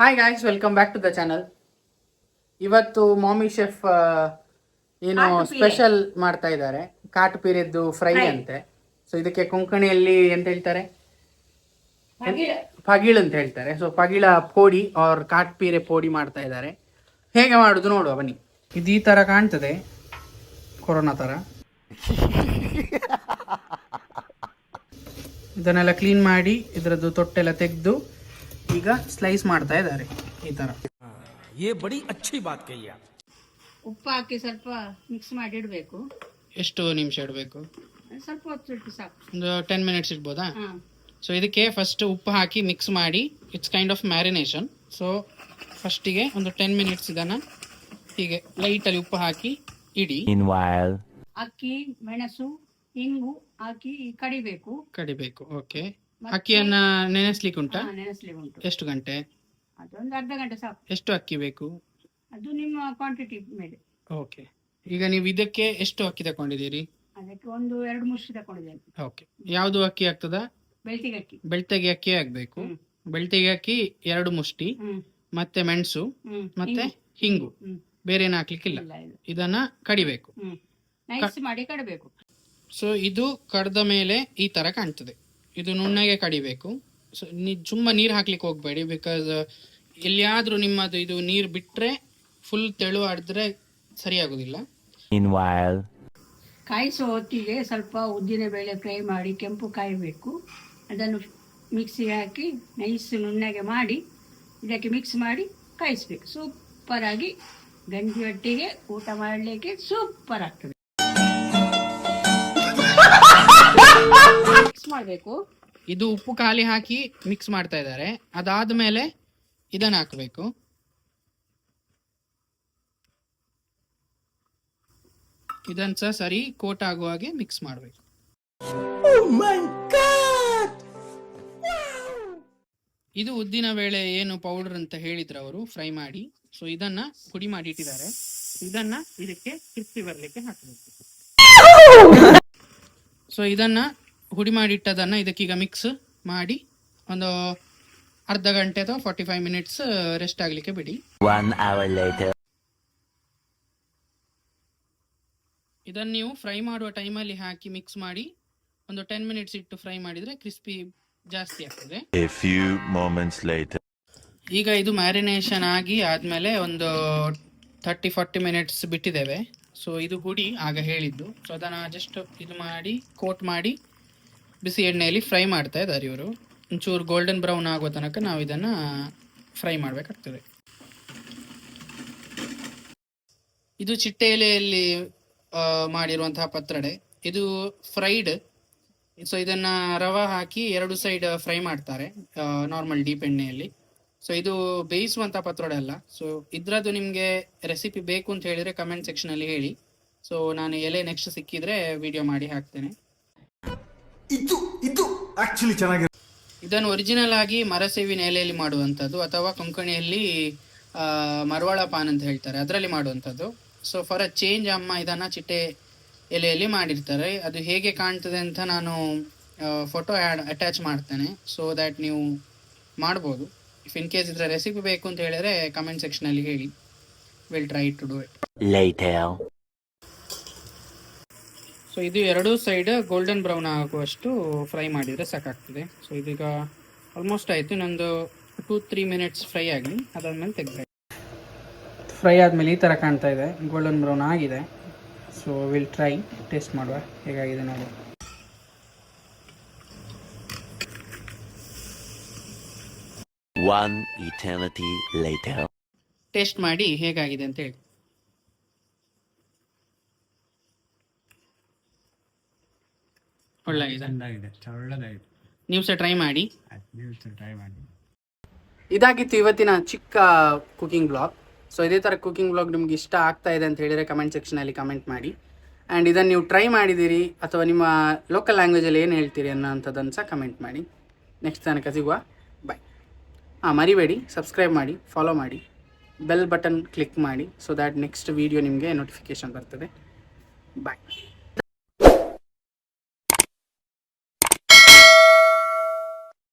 Hi guys, welcome back to the channel. ಇವತ್ತು ಮಾಮಿ chef ಏನು ಸ್ಪೆಷಲ್ ಮಾಡ್ತಾ ಇದ್ದಾರೆ. ಕಾಟು ಪೀರೆದ್ದು ಫ್ರೈ ಅಂತೆ. ಸೊ ಇದಕ್ಕೆ ಕೊಂಕಣಿಯಲ್ಲಿ ಎಂತ ಹೇಳ್ತಾರೆ, ಪಗಿಳ್ ಅಂತ ಹೇಳ್ತಾರೆ. ಸೊ ಪಗಿಳ ಪೋಡಿ ಆರ್ ಕಾಟು ಪೀರೆ ಪೋಡಿ ಮಾಡ್ತಾ ಇದ್ದಾರೆ. ಹೇಗೆ ಮಾಡುದು ನೋಡುವ ಬನ್ನಿ. ಇದು ಈ ತರ ಕಾಣ್ತದೆ, ಕೊರೋನಾ ತರ. ಇದನ್ನೆಲ್ಲ ಕ್ಲೀನ್ ಮಾಡಿ ಇದರದ್ದು ತೊಟ್ಟೆಲ್ಲ ತೆಗೆದು ಈಗ ಸ್ಲೈಸ್ ಮಾಡ್ತಾ ಇದ್ದಾರೆ ಈ ತರ. ಉಪ್ಪು ಹಾಕಿ ಸ್ವಲ್ಪ ಮಿಕ್ಸ್ ಮಾಡಿ ಇಡಬೇಕು. ಎಷ್ಟು ನಿಮಿಷ ಇಡಬೇಕು? ಸ್ವಲ್ಪ ಹೊತ್ತು ಇಟ್ಟು ಸಾಕು, ಒಂದು 10 ಮಿನಿಟ್ಸ್ ಇಡ್ಬೋದಾ? ಸೊ ಇದಕ್ಕೆ ಫಸ್ಟ್ ಉಪ್ಪು ಹಾಕಿ ಮಿಕ್ಸ್ ಮಾಡಿ, it's kind of marination. So ಫಸ್ಟಿಗೆ ಒಂದು 10 ಮಿನಿಟ್ಸ್ ಇದನ್ನ ಹೀಗೆ ಲೈಟಲ್ಲಿ ಉಪ್ಪು ಹಾಕಿ ಇಡಿ. ಅಕ್ಕಿ, ಮೆಣಸು, ಇಂಗು ಹಾಕಿ ಕಡಿಬೇಕು. ಓಕೆ. ಅಕ್ಕಿಯನ್ನ ನೆನೆಸ್ಲಿಕ್ಕೆ ಉಂಟಾ? ನೆನೆಸ್ಲಿಕ್ಕೆ ಉಂಟು. ಎಷ್ಟು ಗಂಟೆ? ಅದೊಂದು ಅರ್ಧ ಗಂಟೆ ಸಾಕು. ಎಷ್ಟು ಅಕ್ಕಿ ಬೇಕು? ಅದು ನಿಮ್ಮ ಕ್ವಾಂಟಿಟಿ ಮೇಲೆ. ಓಕೆ. ಈಗ ನೀವು ಇದಕ್ಕೆ ಎಷ್ಟು ಅಕ್ಕಿ ತಕೊಂಡಿದ್ದೀರಿ? ಅದಕ್ಕೆ ಒಂದು 2 ಮುಷ್ಟಿ ತಕೊಂಡಿದ್ದೇನೆ. ಓಕೆ. ಯಾವುದು ಅಕ್ಕಿ ಆಗ್ತದ? ಬೆಳ್ತಿಗೆ ಅಕ್ಕಿ. ಬೆಳ್ತಿಗೆ ಅಕ್ಕಿ ಆಗ್ಬೇಕು. ಬೆಳ್ತಿಗೆ ಅಕ್ಕಿ 2 ಮುಷ್ಟಿ, ಮತ್ತೆ ಮೆಣಸು, ಮತ್ತೆ ಹಿಂಗು, ಬೇರೆ ಏನು ಹಾಕ್ಲಿಕ್ಕಿಲ್ಲ. ಇದನ್ನ ಕಡಿಬೇಕು, ನೈಸ್ ಮಾಡಿ ಕಡಬೇಕು. ಸೊ ಇದು ಕಡ್ದ ಮೇಲೆ ಈ ತರ ಕಾಣ್ತದೆ. ಇದು ನುಣ್ಣಗೆ ಕಡಿಬೇಕು. ಸೊ ತುಂಬಾ ನೀರು ಹಾಕ್ಲಿಕ್ಕೆ ಹೋಗ್ಬೇಡಿ, ಬಿಕಾಸ್ ಎಲ್ಲಿಯಾದ್ರೂ ನಿಮ್ಮದು ಇದು ನೀರು ಬಿಟ್ರೆ ಫುಲ್ ತೆಳು ಆಡಿದ್ರೆ ಸರಿಯಾಗುದಿಲ್ಲ. ಕಾಯಿಸೋ ಹೊತ್ತಿಗೆ ಸ್ವಲ್ಪ ಉದ್ದಿನ ಬೇಳೆ ಫ್ರೈ ಮಾಡಿ ಕೆಂಪು ಕಾಯಬೇಕು. ಅದನ್ನು ಮಿಕ್ಸಿಗೆ ಹಾಕಿ ನೈಸ್ ನುಣ್ಣಗೆ ಮಾಡಿ ಇದಕ್ಕೆ ಮಿಕ್ಸ್ ಮಾಡಿ ಕಾಯಿಸ್ಬೇಕು. ಸೂಪರ್ ಆಗಿ ಗಂಜಿ ಒಟ್ಟಿಗೆ ಊಟ ಮಾಡಲಿಕ್ಕೆ ಸೂಪರ್ ಆಗ್ತದೆ. ಮಿಕ್ಸ್ ಮಾಡಬೇಕು. ಇದು ಉಪ್ಪು ಖಾಲಿ ಹಾಕಿ ಮಿಕ್ಸ್ ಮಾಡ್ತಾ ಇದ್ದಾರೆ. ಅದಾದ್ಮೇಲೆ ಇದನ್ನ ಹಾಕಬೇಕು. ಇದನ್ನ ಸಹ ಸರಿ ಕೋಟ್ ಆಗುವ ಹಾಗೆ ಮಿಕ್ಸ್ ಮಾಡಬೇಕು. ಇದು ಉದ್ದಿನ ಬೇಳೆ ಏನು ಪೌಡರ್ ಅಂತ ಹೇಳಿದ್ರು ಅವರು, ಫ್ರೈ ಮಾಡಿ. ಸೊ ಇದನ್ನ ಪುಡಿ ಮಾಡಿ ಇಟ್ಟಿದ್ದಾರೆ. ಇದನ್ನ ಇದಕ್ಕೆ ಕ್ರಿಸ್ಪಿ ಬರ್ಲಿಕ್ಕೆ ಹಾಕಬೇಕು. ಸೊ ಇದನ್ನ ಹುಡಿ ಮಾಡಿಟ್ಟದನ್ನ ಇದಕ್ಕೀಗ ಮಿಕ್ಸ್ ಮಾಡಿ ಒಂದು ಅರ್ಧ ಗಂಟೆ ಅಥವಾ 45 ಮಿನಿಟ್ಸ್ ರೆಸ್ಟ್ ಆಗ್ಲಿಕ್ಕೆ ಬಿಡಿ. 1 hour later. ಇದನ್ನ ನೀವು ಫ್ರೈ ಮಾಡುವ ಟೈಮಲ್ಲಿ ಹಾಕಿ ಮಿಕ್ಸ್ ಮಾಡಿ ಒಂದು 10 ಮಿನಿಟ್ಸ್ ಇಟ್ಟು ಫ್ರೈ ಮಾಡಿದ್ರೆ ಕ್ರಿಸ್ಪಿ ಜಾಸ್ತಿ ಆಗ್ತದೆ. A few moments later. ಈಗ ಇದು ಮ್ಯಾರಿನೇಷನ್ ಆಗಿ ಆದ್ಮೇಲೆ ಒಂದು 30-40 ಮಿನಿಟ್ಸ್ ಬಿಟ್ಟಿದ್ದೇವೆ. ಸೊ ಇದು ಹುಡಿ ಆಗ ಹೇಳಿದ್ದು. ಸೊ ಅದನ್ನ ಜಸ್ಟ್ ಇದು ಮಾಡಿ ಕೋಟ್ ಮಾಡಿ ಬಿಸಿ ಎಣ್ಣೆಯಲ್ಲಿ ಫ್ರೈ ಮಾಡ್ತಾ ಇದ್ದಾರೆ ಇವರು. ಒಂಚೂರು ಗೋಲ್ಡನ್ ಬ್ರೌನ್ ಆಗುವ ತನಕ ನಾವು ಇದನ್ನ ಫ್ರೈ ಮಾಡಬೇಕಾಗ್ತದೆ. ಇದು ಚಿಟ್ಟೆ ಎಲೆಯಲ್ಲಿ ಮಾಡಿರುವಂತಹ ಪತ್ರೊಡೆ. ಇದು ಫ್ರೈಡ್. ಸೊ ಇದನ್ನ ರವಾ ಹಾಕಿ 2 ಸೈಡ್ ಫ್ರೈ ಮಾಡ್ತಾರೆ ನಾರ್ಮಲ್ ಡೀಪ್ ಎಣ್ಣೆಯಲ್ಲಿ. ಸೊ ಇದು ಬೇಯಿಸುವಂತ ಪತ್ರೊಡೆ ಅಲ್ಲ. ಸೊ ಇದ್ರದ್ದು ನಿಮ್ಗೆ ರೆಸಿಪಿ ಬೇಕು ಅಂತ ಹೇಳಿದ್ರೆ ಕಮೆಂಟ್ ಸೆಕ್ಷನ್ ಅಲ್ಲಿ ಹೇಳಿ. ಸೊ ನಾನು ಎಲೆ ನೆಕ್ಸ್ಟ್ ಸಿಕ್ಕಿದ್ರೆ ವಿಡಿಯೋ ಮಾಡಿ ಹಾಕ್ತೇನೆ. ಇದನ್ನು ಒರಿಜಿನಲ್ ಆಗಿ ಮರಸೇವಿನ ಎಲೆಯಲ್ಲಿ ಮಾಡುವಂಥದ್ದು, ಅಥವಾ ಕೊಂಕಣಿಯಲ್ಲಿ ಮರವಾಳ ಪಾನ್ ಅಂತ ಹೇಳ್ತಾರೆ, ಅದರಲ್ಲಿ ಮಾಡುವಂಥದ್ದು. ಸೊ ಫಾರ್ ಅ ಚೇಂಜ್ ಅಮ್ಮ ಇದನ್ನ ಚಿಟ್ಟೆ ಎಲೆಯಲ್ಲಿ ಮಾಡಿರ್ತಾರೆ. ಅದು ಹೇಗೆ ಕಾಣ್ತದೆ ಅಂತ ನಾನು ಫೋಟೋ ಅಟ್ಯಾಚ್ ಮಾಡ್ತೇನೆ. ಸೊ ದ್ಯಾಟ್ ನೀವು ಮಾಡ್ಬೋದು. ಇಫ್ ಇನ್ ಕೇಸ್ ಇದರ ರೆಸಿಪಿ ಬೇಕು ಅಂತ ಹೇಳಿದ್ರೆ ಕಮೆಂಟ್ ಸೆಕ್ಷನ್ ಅಲ್ಲಿ ಹೇಳಿ. Will try to do it. So ಇದು 2 ಸೈಡ್ ಗೋಲ್ಡನ್ ಬ್ರೌನ್ ಆಗುವಷ್ಟು ಫ್ರೈ ಮಾಡಿದರೆ ಸಾಕಾಗ್ತದೆ. ಸೊ ಇದೀಗ ಆಲ್ಮೋಸ್ಟ್ ಆಯಿತು. ಇನ್ನೊಂದು 2-3 ಮಿನಿಟ್ಸ್ ಫ್ರೈ ಆಗಲಿ, ಅದಾದ್ಮೇಲೆ ತೆಗೆದ. ಫ್ರೈ ಆದಮೇಲೆ ಈ ಥರ ಕಾಣ್ತಾ ಇದೆ, ಗೋಲ್ಡನ್ ಬ್ರೌನ್ ಆಗಿದೆ. ಸೊ ವಿಲ್ ಟ್ರೈ, ಟೇಸ್ಟ್ ಮಾಡುವ ಹೇಗಾಗಿದೆ ನೋಡಿ. One eternity later. ಟೇಸ್ಟ್ ಮಾಡಿ ಹೇಗಾಗಿದೆ ಅಂತ ಹೇಳಿ. ಒಳ್ಳೆಗಿದೆ. ನೀವು ಸಹ ಟ್ರೈ ಮಾಡಿ. ಇದಾಗಿತ್ತು ಇವತ್ತಿನ ಚಿಕ್ಕ ಕುಕಿಂಗ್ ಬ್ಲಾಗ್. ಸೊ ಇದೇ ಥರ ಕುಕಿಂಗ್ ಬ್ಲಾಗ್ ನಿಮ್ಗೆ ಇಷ್ಟ ಆಗ್ತಾ ಇದೆ ಅಂತ ಹೇಳಿದರೆ ಕಮೆಂಟ್ ಸೆಕ್ಷನಲ್ಲಿ ಕಮೆಂಟ್ ಮಾಡಿ. ಆ್ಯಂಡ್ ಇದನ್ನು ನೀವು ಟ್ರೈ ಮಾಡಿದ್ದೀರಿ ಅಥವಾ ನಿಮ್ಮ ಲೋಕಲ್ ಲ್ಯಾಂಗ್ವೇಜಲ್ಲಿ ಏನು ಹೇಳ್ತೀರಿ ಅನ್ನೋಂಥದ್ದನ್ನು ಸಹ ಕಮೆಂಟ್ ಮಾಡಿ. ನೆಕ್ಸ್ಟ್ ತನಕ ಸಿಗುವ. ಬಾಯ್. ಮರಿಬೇಡಿ, ಸಬ್ಸ್ಕ್ರೈಬ್ ಮಾಡಿ, ಫಾಲೋ ಮಾಡಿ, ಬೆಲ್ ಬಟನ್ ಕ್ಲಿಕ್ ಮಾಡಿ. ಸೊ ದ್ಯಾಟ್ ನೆಕ್ಸ್ಟ್ ವೀಡಿಯೋ ನಿಮಗೆ ನೋಟಿಫಿಕೇಷನ್ ಬರ್ತದೆ. ಬಾಯ್.